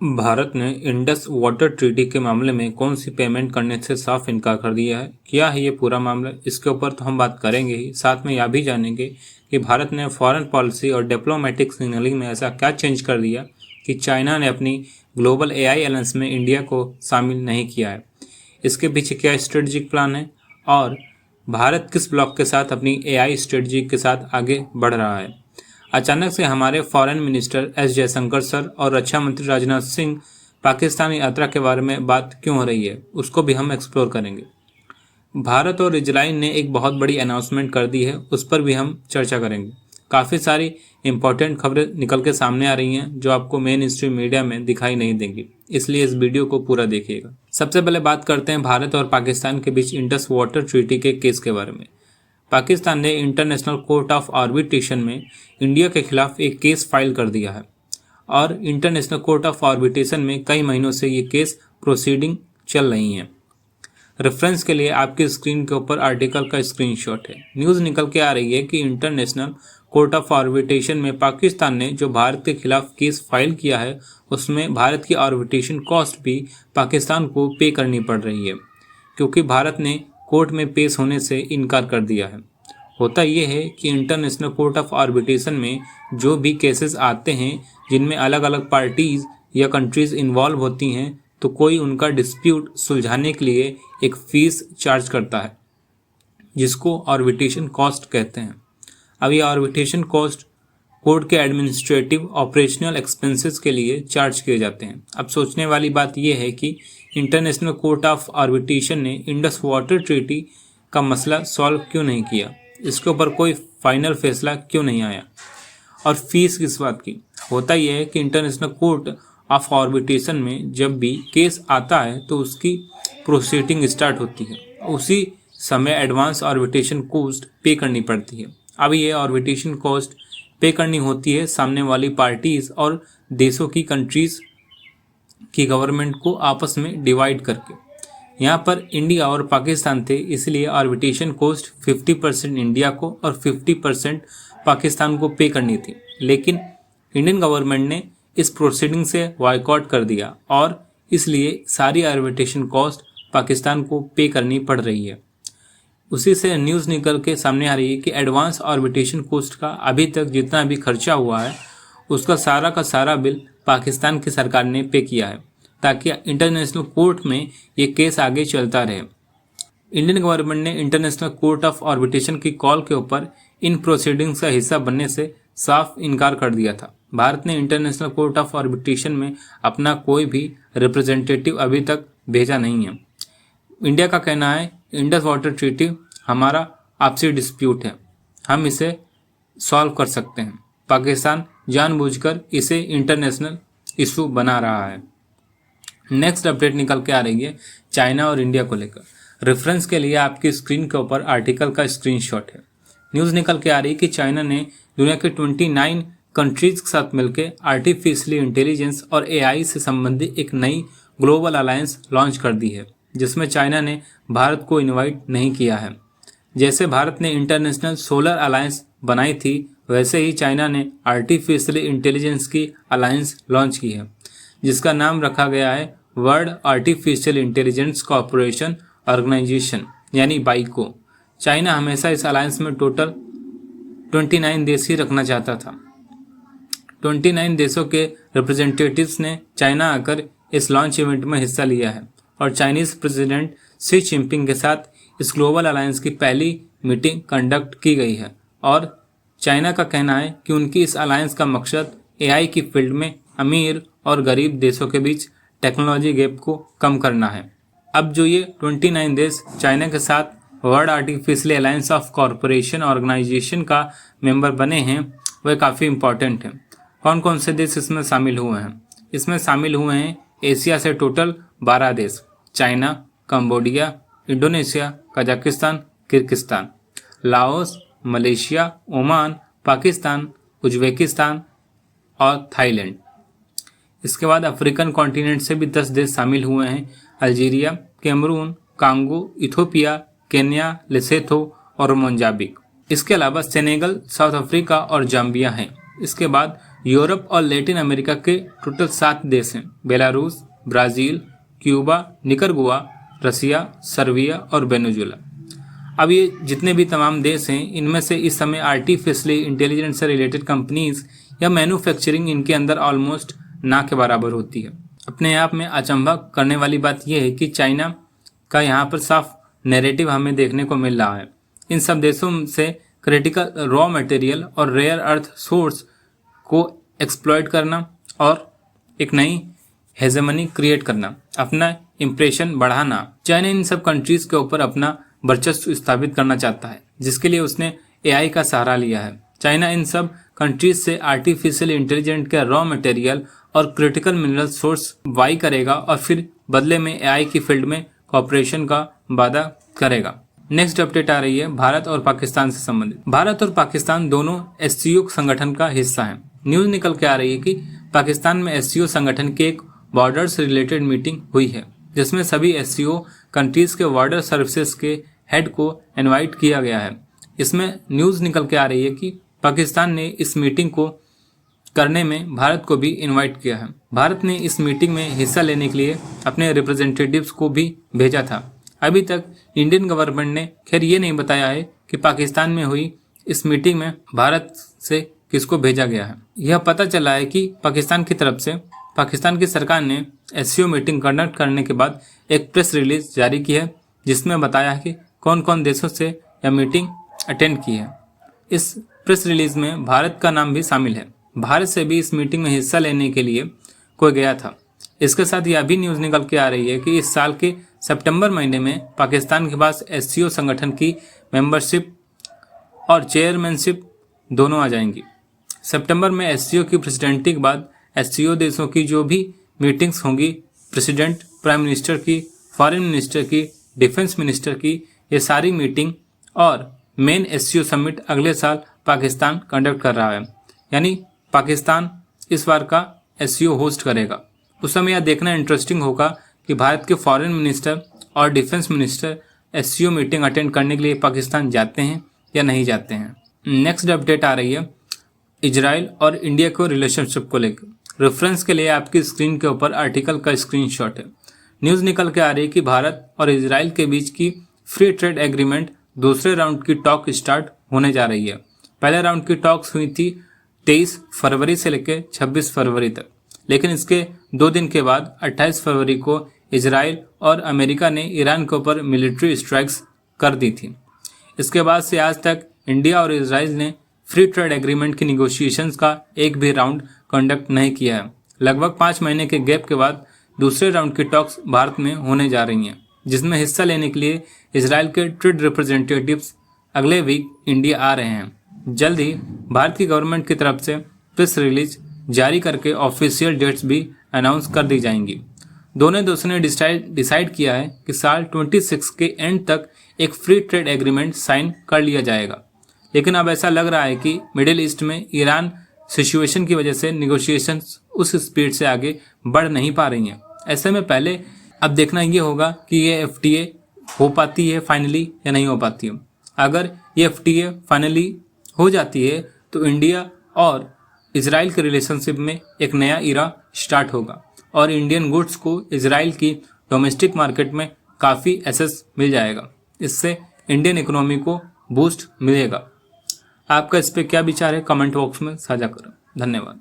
भारत ने Indus water treaty के मामले में कौन सी पेमेंट करने से साफ इनकार कर दिया है। क्या है ये पूरा मामला, इसके ऊपर तो हम बात करेंगे ही, साथ में यह भी जानेंगे कि भारत ने फॉरेन पॉलिसी और डिप्लोमेटिक सिग्नलिंग में ऐसा क्या चेंज कर दिया कि चाइना ने अपनी ग्लोबल एआई अलायंस में इंडिया को शामिल नहीं किया है। इसके पीछे क्या स्ट्रेटजिक प्लान है और भारत किस ब्लॉक के साथ अपनी एआई स्ट्रेटजी के साथ आगे बढ़ रहा है। अचानक से हमारे foreign minister S Jaishankar sir और रक्षा मंत्री राजनाथ सिंह पाकिस्तान यात्रा के बारे में बात क्यों हो रही है, उसको भी हम एक्सप्लोर करेंगे। भारत और इजराइल ने एक बहुत बड़ी अनाउंसमेंट कर दी है, उस पर भी हम चर्चा करेंगे। काफ़ी सारी इंपॉर्टेंट खबरें निकल के सामने आ रही हैं जो आपको मेन स्ट्रीम मीडिया में दिखाई नहीं देंगी, इसलिए इस वीडियो को पूरा देखिएगा। सबसे पहले बात करते हैं भारत और पाकिस्तान के बीच इंडस वाटर ट्रीटी के केस के बारे में। पाकिस्तान ने इंटरनेशनल कोर्ट ऑफ आर्बिट्रेशन में इंडिया के खिलाफ एक केस फाइल कर दिया है और इंटरनेशनल कोर्ट ऑफ आर्बिट्रेशन में कई महीनों से ये केस प्रोसीडिंग चल रही हैं। रेफरेंस के लिए आपकी स्क्रीन के ऊपर आर्टिकल का स्क्रीनशॉट है। न्यूज़ निकल के आ रही है कि इंटरनेशनल कोर्ट ऑफ आर्बिट्रेशन में पाकिस्तान ने जो भारत के खिलाफ केस फाइल किया है उसमें भारत की आर्बिट्रेशन कॉस्ट भी पाकिस्तान को पे करनी पड़ रही है, क्योंकि भारत ने कोर्ट में पेश होने से इनकार कर दिया है। होता यह है कि इंटरनेशनल कोर्ट ऑफ आर्बिट्रेशन में जो भी केसेस आते हैं जिनमें अलग अलग पार्टीज़ या कंट्रीज़ इन्वॉल्व होती हैं, तो कोई उनका डिस्प्यूट सुलझाने के लिए एक फ़ीस चार्ज करता है जिसको आर्बिट्रेशन कॉस्ट कहते हैं। अब ये आर्बिट्रेशन कॉस्ट कोर्ट के एडमिनिस्ट्रेटिव ऑपरेशनल एक्सपेंसेस के लिए चार्ज किए जाते हैं। अब सोचने वाली बात यह है कि इंटरनेशनल कोर्ट ऑफ आर्बिट्रेशन ने इंडस वाटर ट्रीटी का मसला सॉल्व क्यों नहीं किया, इसके ऊपर कोई फाइनल फैसला क्यों नहीं आया। और फीस किस बात की। होता यह है कि इंटरनेशनल कोर्ट ऑफ आर्बिट्रेशन में जब भी केस आता है तो उसकी प्रोसीडिंग स्टार्ट होती है, उसी समय एडवांस आर्बिट्रेशन कॉस्ट पे करनी पड़ती है। अब ये आर्बिट्रेशन कॉस्ट पे करनी होती है सामने वाली पार्टीज़ और देशों की कंट्रीज़ की गवर्नमेंट को आपस में डिवाइड करके। यहाँ पर इंडिया और पाकिस्तान थे, इसलिए आर्बिट्रेशन कॉस्ट 50% इंडिया को और 50% पाकिस्तान को पे करनी थी। लेकिन इंडियन गवर्नमेंट ने इस प्रोसीडिंग से बॉयकॉट कर दिया और इसलिए सारी आर्बिट्रेशन कॉस्ट पाकिस्तान को पे करनी पड़ रही है। उसी से न्यूज़ निकल के सामने आ रही है कि एडवांस आर्बिट्रेशन कॉस्ट का अभी तक जितना भी खर्चा हुआ है उसका सारा का सारा बिल पाकिस्तान की सरकार ने पे किया है, ताकि इंटरनेशनल कोर्ट में ये केस आगे चलता रहे। इंडियन गवर्नमेंट ने इंटरनेशनल कोर्ट ऑफ आर्बिट्रेशन की कॉल के ऊपर इन प्रोसीडिंग्स का हिस्सा बनने से साफ इनकार कर दिया था। भारत ने इंटरनेशनल कोर्ट ऑफ आर्बिट्रेशन में अपना कोई भी रिप्रेजेंटेटिव अभी तक भेजा नहीं है। इंडिया का कहना है इंडस वाटर ट्रीटी हमारा आपसी डिस्प्यूट है, हम इसे सॉल्व कर सकते हैं। पाकिस्तान जानबूझकर इसे इंटरनेशनल इशू बना रहा है। नेक्स्ट अपडेट निकल के आ रही है चाइना और इंडिया को लेकर। रेफरेंस के लिए आपकी स्क्रीन के ऊपर आर्टिकल का स्क्रीनशॉट है। न्यूज़ निकल के आ रही है कि चाइना ने दुनिया के 29 कंट्रीज के साथ मिलकर आर्टिफिशियल इंटेलिजेंस और एआई से संबंधित एक नई ग्लोबल अलायंस लॉन्च कर दी है, जिसमें चाइना ने भारत को इनवाइट नहीं किया है। जैसे भारत ने इंटरनेशनल सोलर अलायंस बनाई थी, वैसे ही चाइना ने आर्टिफिशियल इंटेलिजेंस की अलायंस लॉन्च की है, जिसका नाम रखा गया है world artificial intelligence corporation organization यानी बाइको। चाइना हमेशा इस अलायंस में टोटल 29 देश ही रखना चाहता था। 29 देशों के रिप्रेजेंटेटिव्स ने चाइना आकर इस लॉन्च इवेंट में हिस्सा लिया है और चाइनीज़ प्रेसिडेंट शी जिनपिंग के साथ इस ग्लोबल अलायंस की पहली मीटिंग कंडक्ट की गई है। और चाइना का कहना है कि उनकी इस अलायंस का मकसद एआई की फील्ड में अमीर और गरीब देशों के बीच टेक्नोलॉजी गैप को कम करना है। अब जो ये 29 देश चाइना के साथ world artificial alliance of corporation organization का मेंबर बने हैं, वह काफ़ी इंपॉर्टेंट हैं। कौन कौन से देश इसमें शामिल हुए हैं? इसमें शामिल हुए हैं एशिया से टोटल 12 देश, China, Cambodia, Indonesia, Kazakhstan, Kyrgyzstan, Laos, Malaysia, Oman, Pakistan, Uzbekistan और थाईलैंड। इसके बाद अफ्रीकन कॉन्टिनेंट से भी 10 देश शामिल हुए हैं, Algeria, Cameroon, Congo, Ethiopia, Kenya, Lesotho और मोजाम्बिक। इसके अलावा सेनेगल, साउथ अफ्रीका और जाम्बिया हैं। इसके बाद यूरोप और लैटिन अमेरिका के टोटल 7 देश हैं: बेलारूस, ब्राज़ील, क्यूबा, निकरगुआ, रसिया, सर्बिया और वेनेजुएला। अब ये जितने भी तमाम देश हैं, इनमें से इस समय आर्टिफिशियली इंटेलिजेंस से रिलेटेड कंपनीज या मैन्युफैक्चरिंग इनके अंदर ऑलमोस्ट ना के बराबर होती है। अपने आप में अचंभा करने वाली बात यह है कि चाइना का यहाँ पर साफ नैरेटिव हमें देखने को मिल रहा है। इन सब देशों से क्रिटिकल रॉ मटेरियल और रेयर अर्थ सोर्स को एक्सप्लॉइट करना और एक नई हेजेमनी क्रिएट करना, अपना इंप्रेशन बढ़ाना। चाइना इन सब कंट्रीज के ऊपर अपना वर्चस्व स्थापित करना चाहता है, जिसके लिए उसने एआई का सहारा लिया है। चाइना इन सब कंट्रीज से आर्टिफिशियल इंटेलिजेंस का रॉ मटेरियल और क्रिटिकल मिनरल सोर्स बाई करेगा और फिर बदले में एआई की फील्ड में कॉपरेशन का वादा करेगा। नेक्स्ट अपडेट आ रही है भारत और पाकिस्तान से संबंधित। भारत और पाकिस्तान दोनों एससीओ संगठन का हिस्सा हैं। न्यूज निकल के आ रही है कि पाकिस्तान में एससीओ संगठन की एक बॉर्डर से रिलेटेड मीटिंग हुई है, जिसमें सभी एससीओ कंट्रीज के बॉर्डर सर्विसेज के हेड को इनवाइट किया गया है। इसमें न्यूज निकल के आ रही है कि पाकिस्तान ने इस मीटिंग को करने में भारत को भी इनवाइट किया है। भारत ने इस मीटिंग में हिस्सा लेने के लिए अपने रिप्रेजेंटेटिव्स को भी भेजा था। अभी तक इंडियन गवर्नमेंट ने खैर ये नहीं बताया है कि पाकिस्तान में हुई इस मीटिंग में भारत से किसको भेजा गया है। यह पता चला है कि पाकिस्तान की तरफ से पाकिस्तान की सरकार ने एससीओ मीटिंग कंडक्ट करने के बाद एक प्रेस रिलीज जारी की है, जिसमें बताया है कि कौन कौन देशों से यह मीटिंग अटेंड की है। इस प्रेस रिलीज में भारत का नाम भी शामिल है। भारत से भी इस मीटिंग में हिस्सा लेने के लिए कोई गया था। इसके साथ यह भी न्यूज़ निकल के आ रही है कि इस साल के सितंबर महीने में पाकिस्तान के पास एससीओ संगठन की मेंबरशिप और चेयरमैनशिप दोनों आ जाएंगी। सितंबर में एससीओ की प्रेसिडेंटी के बाद एससीओ देशों की जो भी मीटिंग्स होंगी, प्रेसिडेंट, प्राइम मिनिस्टर की, फॉरेन मिनिस्टर की, डिफेंस मिनिस्टर की, ये सारी मीटिंग और मेन एससीओ समिट अगले साल पाकिस्तान कंडक्ट कर रहा है। यानी पाकिस्तान इस बार का एससीओ होस्ट करेगा। उस समय यह देखना इंटरेस्टिंग होगा कि भारत के फॉरेन मिनिस्टर और defence minister SCO meeting attend करने के लिए पाकिस्तान जाते हैं या नहीं जाते हैं। नेक्स्ट अपडेट आ रही है इजराइल और इंडिया को रिलेशनशिप को लेकर। रेफरेंस के लिए आपकी स्क्रीन के ऊपर आर्टिकल का स्क्रीनशॉट है। न्यूज़ निकल के आ रही है कि भारत और इजराइल के बीच की फ्री ट्रेड एग्रीमेंट दूसरे राउंड की टॉक स्टार्ट होने जा रही है। पहले राउंड की टॉक्स हुई थी 23 फरवरी से लेकर 26 फरवरी तक, लेकिन इसके 2 दिन के बाद 28 फरवरी को इजराइल और अमेरिका ने ईरान के ऊपर मिलिट्री स्ट्राइक्स कर दी थी। इसके बाद से आज तक इंडिया और इजराइल ने फ्री ट्रेड एग्रीमेंट की निगोशिएशंस का एक भी राउंड कंडक्ट नहीं किया है। लगभग 5 महीने के गैप के बाद दूसरे राउंड की टॉक्स भारत में होने जा रही हैं, जिसमें हिस्सा लेने के लिए इजराइल के ट्रेड रिप्रेजेंटेटिव्स अगले वीक इंडिया आ रहे हैं। जल्द ही भारत की गवर्नमेंट की तरफ से प्रेस रिलीज जारी करके ऑफिशियल डेट्स भी अनाउंस कर दी जाएंगी। दोनों देशों ने डिसाइड किया है कि साल 26 के एंड तक एक फ्री ट्रेड एग्रीमेंट साइन कर लिया जाएगा। लेकिन अब ऐसा लग रहा है कि मिडिल ईस्ट में ईरान सिचुएशन की वजह से निगोशिएशंस उस स्पीड से आगे बढ़ नहीं पा रही हैं। ऐसे में पहले अब देखना ये होगा कि ये एफटीए हो पाती है फाइनली या नहीं हो पाती है। अगर ये एफटीए फाइनली हो जाती है तो इंडिया और इजराइल के रिलेशनशिप में एक नया इरा स्टार्ट होगा और इंडियन गुड्स को इजराइल की डोमेस्टिक मार्केट में काफ़ी एक्सेस मिल जाएगा। इससे इंडियन इकोनॉमी को बूस्ट मिलेगा। आपका इस पर क्या विचार है, कमेंट बॉक्स में साझा करें। धन्यवाद।